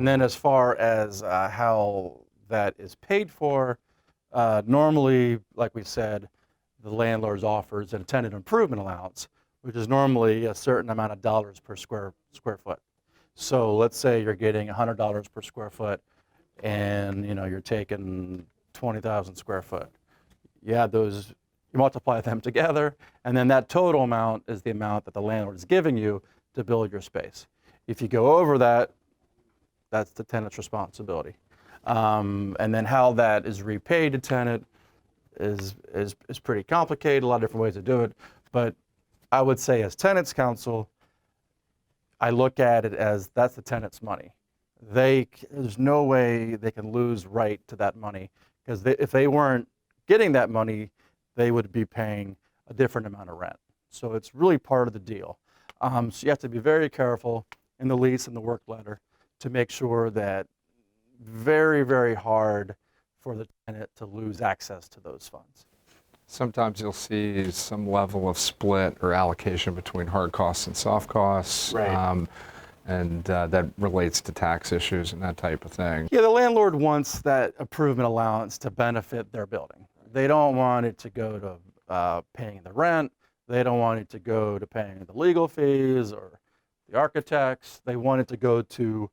And then as far as how that is paid for, normally, like we said, the landlord offers a tenant improvement allowance, which is normally a certain amount of dollars per square foot. So let's say you're getting $100 per square foot, and you're taking 20,000 square foot. You add those, you multiply them together, and then that total amount is the amount that the landlord is giving you to build your space. If you go over that, that's the tenant's responsibility. And then how that is repaid to tenant is pretty complicated, a lot of different ways to do it. But I would say as tenants counsel, I look at it as that's the tenant's money. There's no way they can lose right to that money, because if they weren't getting that money, they would be paying a different amount of rent. So it's really part of the deal. So you have to be very careful in the lease and the work letter to make sure that very, very hard for the tenant to lose access to those funds. Sometimes you'll see some level of split or allocation between hard costs and soft costs. Right. And that relates to tax issues and that type of thing. Yeah, the landlord wants that improvement allowance to benefit their building. They don't want it to go to paying the rent. They don't want it to go to paying the legal fees or the architects. They want it to go to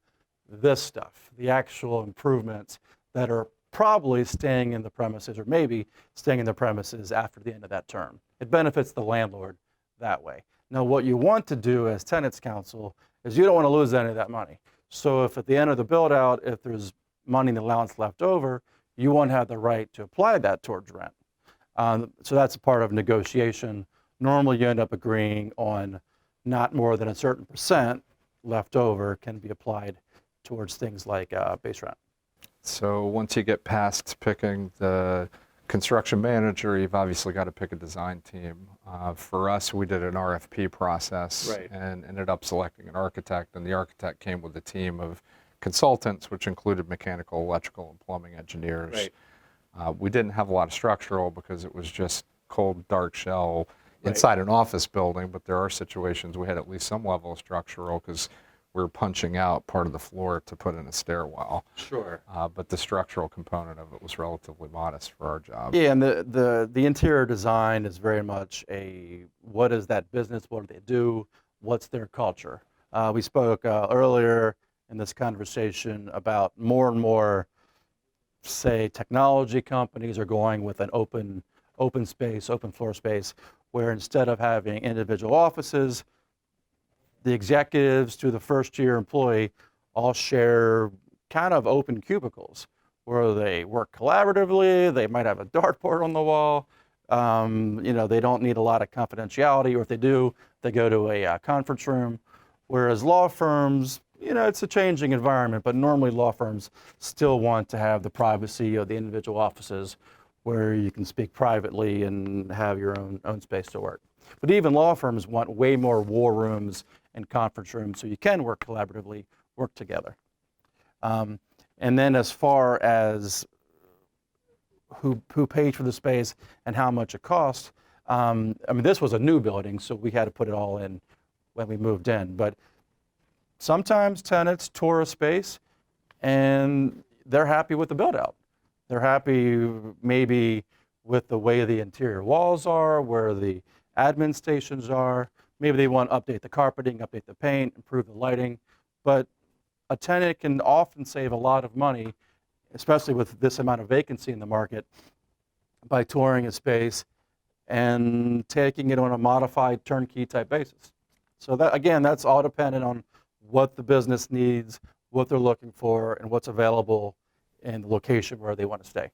this stuff, the actual improvements that are probably staying in the premises, or maybe staying in the premises after the end of that term. It benefits the landlord that way. Now, what you want to do as tenants counsel is you don't want to lose any of that money. So if at the end of the build out, if there's money in the allowance left over, you won't have the right to apply that towards rent. So that's a part of negotiation. Normally you end up agreeing on not more than a certain percent left over can be applied towards things like base rent. So once you get past picking the construction manager, you've obviously got to pick a design team. For us, we did an RFP process. Right. And ended up selecting an architect, and the architect came with a team of consultants, which included mechanical, electrical, and plumbing engineers. Right. We didn't have a lot of structural because it was just cold, dark shell Right. inside an office building, but there are situations we had at least some level of structural because we were punching out part of the floor to put in a stairwell. Sure. But the structural component of it was relatively modest for our job. Yeah, and the interior design is very much what is that business, what do they do, what's their culture. We spoke earlier in this conversation about more and more, say, technology companies are going with an open space, open floor space, where instead of having individual offices, the executives to the first-year employee all share kind of open cubicles where they work collaboratively. They might have a dartboard on the wall. They don't need a lot of confidentiality, or if they do, they go to a conference room. Whereas law firms, it's a changing environment, but normally law firms still want to have the privacy of the individual offices where you can speak privately and have your own space to work. But even law firms want way more war rooms and conference rooms so you can work collaboratively, work together. And then as far as who paid for the space and how much it cost, this was a new building, so we had to put it all in when we moved in. But sometimes tenants tour a space and they're happy with the build out. They're happy maybe with the way the interior walls are, where the admin stations are. Maybe they want to update the carpeting, update the paint, improve the lighting. But a tenant can often save a lot of money, especially with this amount of vacancy in the market, by touring a space and taking it on a modified turnkey type basis. So that, again, that's all dependent on what the business needs, what they're looking for, and what's available in the location where they want to stay.